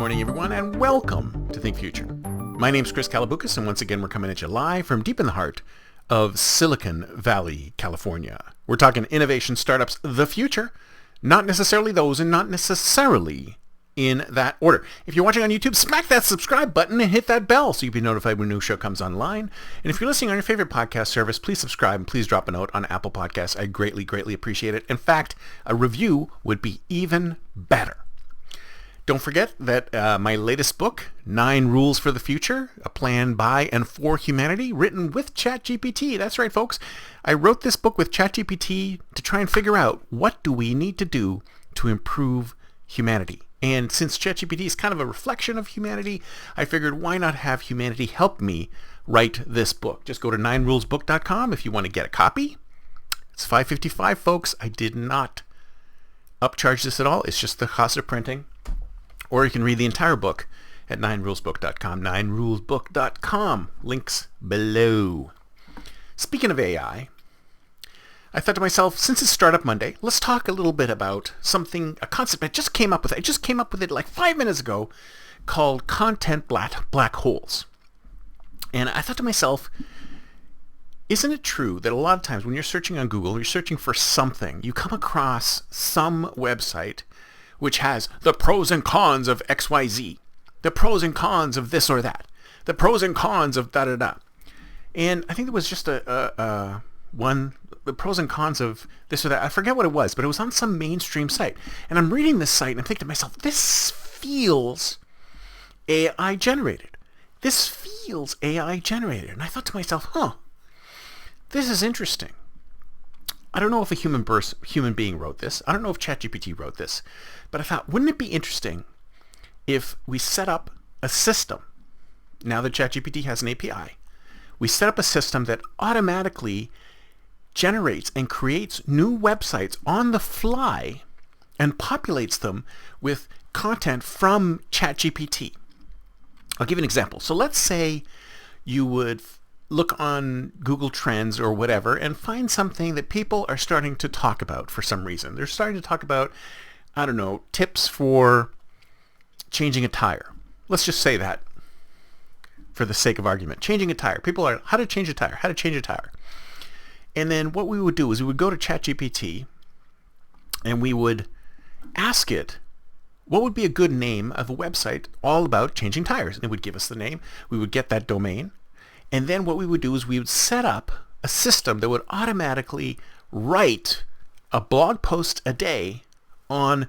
morning, everyone, and welcome to Think Future. My name's Chris Kalaboukis, and once again, we're coming at you live from deep in the heart of Silicon Valley, California. We're talking innovation, startups, the future, not necessarily those and not necessarily in that order. If you're watching on YouTube, smack that subscribe button and hit that bell so you'll be notified when a new show comes online. And if you're listening on your favorite podcast service, please subscribe and please drop a note on Apple Podcasts. I greatly, greatly appreciate it. In fact, a review would be even better. Don't forget that my latest book, 9 Rules for the Future, a plan by and for humanity, written with ChatGPT. That's right, folks. I wrote this book with ChatGPT to try and figure out what do we need to do to improve humanity. And since ChatGPT is kind of a reflection of humanity, I figured why not have humanity help me write this book. Just go to 9rulesbook.com if you want to get a copy. It's $5.55, folks. I did not upcharge this at all. It's just the cost of printing. Or you can read the entire book at 9rulesbook.com. 9rulesbook.com. Links below. Speaking of AI, I thought to myself, since it's Startup Monday, let's talk a little bit about something, a concept I just came up with. I just came up with it like 5 minutes ago called content black holes. And I thought to myself, isn't it true that a lot of times when you're searching on Google, you're searching for something, you come across some website which has the pros and cons of XYZ, the pros and cons of this or that, the pros and cons of da-da-da. And I think it was just the pros and cons of this or that. I forget what it was, but it was on some mainstream site. And I'm reading this site and I'm thinking to myself, this feels AI generated. This feels AI generated. And I thought to myself, this is interesting. I don't know if a human being wrote this. I don't know if ChatGPT wrote this. But I thought, wouldn't it be interesting if we set up a system, now that ChatGPT has an API, we set up a system that automatically generates and creates new websites on the fly and populates them with content from ChatGPT. I'll give you an example. So let's say you would look on Google Trends or whatever and find something that people are starting to talk about for some reason. They're starting to talk about, I don't know, tips for changing a tire. Let's just say that for the sake of argument. Changing a tire. People are, how to change a tire. And then what we would do is we would go to ChatGPT and we would ask it, what would be a good name of a website all about changing tires? And it would give us the name. We would get that domain. And then what we would do is we would set up a system that would automatically write a blog post a day on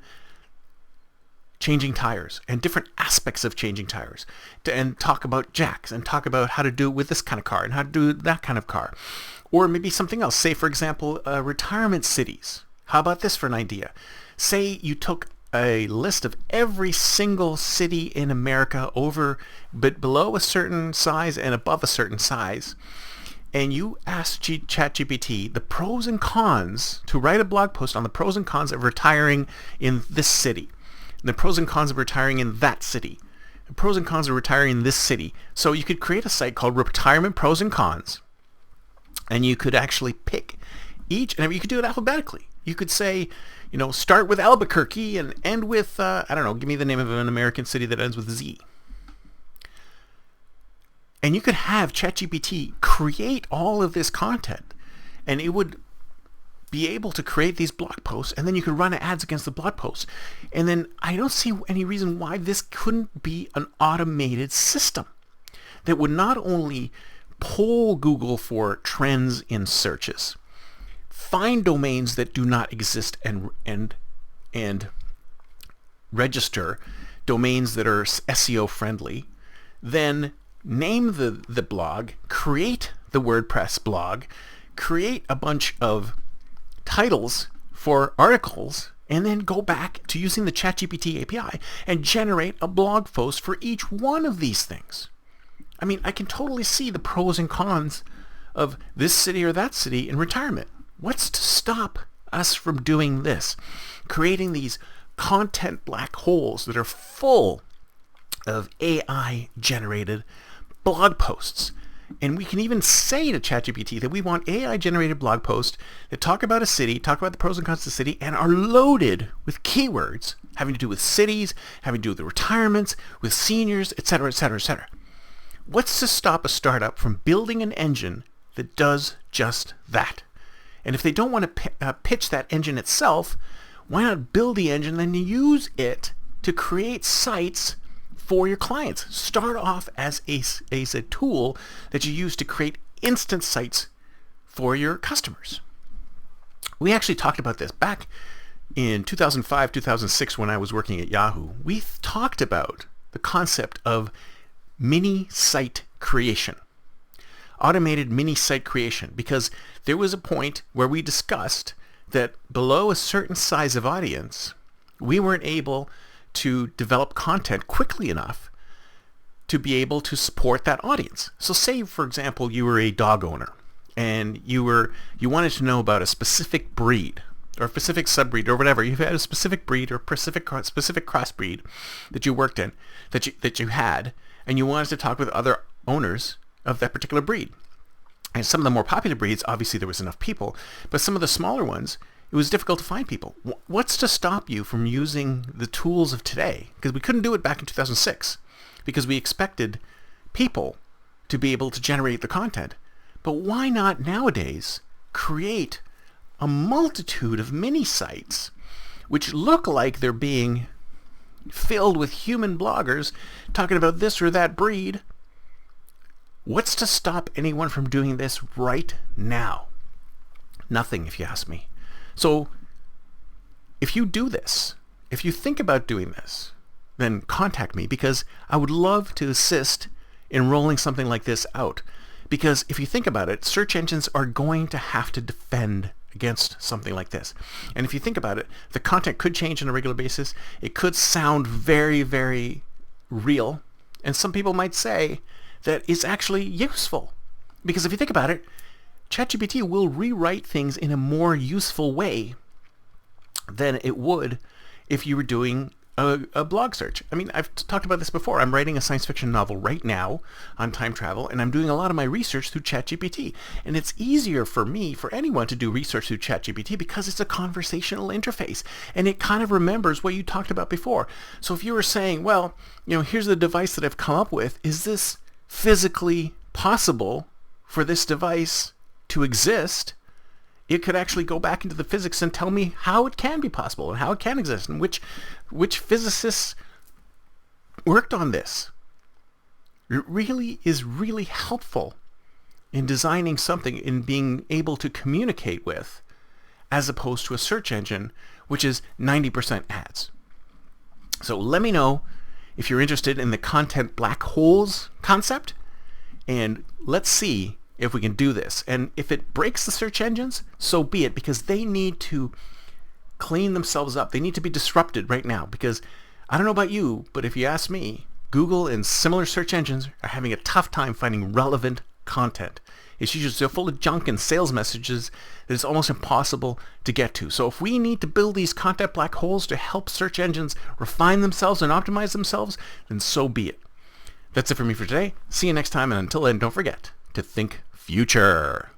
changing tires and different aspects of changing tires, and talk about jacks and talk about how to do it with this kind of car and how to do that kind of car. Or maybe something else. Say, for example, retirement cities. How about this for an idea? Say you took a list of every single city in America but below a certain size and above a certain size, and you ask ChatGPT the pros and cons to write a blog post on the pros and cons of retiring in this city, and the pros and cons of retiring in that city, the pros and cons of retiring in this city. So you could create a site called Retirement Pros and Cons, and you could actually pick each, and you could do it alphabetically. You could say, start with Albuquerque and end with, give me the name of an American city that ends with Z. And you could have ChatGPT create all of this content, and it would be able to create these blog posts, and then you could run ads against the blog posts. And then I don't see any reason why this couldn't be an automated system that would not only poll Google for trends in searches, find domains that do not exist and register domains that are SEO friendly, then name the blog, create the WordPress blog, create a bunch of titles for articles, and then go back to using the ChatGPT API and generate a blog post for each one of these things. I mean, I can totally see the pros and cons of this city or that city in retirement. What's to stop us from doing this? Creating these content black holes that are full of AI-generated blog posts. And we can even say to ChatGPT that we want AI-generated blog posts that talk about a city, talk about the pros and cons of the city, and are loaded with keywords having to do with cities, having to do with the retirements, with seniors, etc., etc., etc. What's to stop a startup from building an engine that does just that? And if they don't want to pitch that engine itself, why not build the engine and use it to create sites for your clients? Start off as a tool that you use to create instant sites for your customers. We actually talked about this back in 2005, 2006 when I was working at Yahoo. We talked about the concept of mini site creation, automated mini site creation, because there was a point where we discussed that below a certain size of audience, we weren't able to develop content quickly enough to be able to support that audience. So say, for example, you were a dog owner and you wanted to know about a specific breed or a specific subbreed or whatever. You had a specific breed or specific crossbreed that you worked in, that you had, and you wanted to talk with other owners of that particular breed. And some of the more popular breeds, obviously there was enough people, but some of the smaller ones, it was difficult to find people. What's to stop you from using the tools of today? Because we couldn't do it back in 2006 because we expected people to be able to generate the content. But why not nowadays create a multitude of mini sites which look like they're being filled with human bloggers talking about this or that breed? What's to stop anyone from doing this right now? Nothing, if you ask me. So if you do this, if you think about doing this, then contact me, because I would love to assist in rolling something like this out. Because if you think about it, search engines are going to have to defend against something like this. And if you think about it, the content could change on a regular basis. It could sound very, very real. And some people might say that it's actually useful. Because if you think about it, ChatGPT will rewrite things in a more useful way than it would if you were doing a blog search. I mean, I've talked about this before. I'm writing a science fiction novel right now on time travel, and I'm doing a lot of my research through ChatGPT. And it's easier for me, for anyone, to do research through ChatGPT because it's a conversational interface, and it kind of remembers what you talked about before. So if you were saying, well, here's the device that I've come up with, is this physically possible for this device to exist? It could actually go back into the physics and tell me how it can be possible and how it can exist and which physicists worked on this. It really is really helpful in designing something, in being able to communicate with, as opposed to a search engine, which is 90% ads. So let me know if you're interested in the content black holes concept, and let's see if we can do this. And if it breaks the search engines, so be it, because they need to clean themselves up. They need to be disrupted right now, because I don't know about you, but if you ask me, Google and similar search engines are having a tough time finding relevant content. It's usually so full of junk and sales messages that it's almost impossible to get to. So if we need to build these content black holes to help search engines refine themselves and optimize themselves, then so be it. That's it for me for today. See you next time, and until then, don't forget to think future.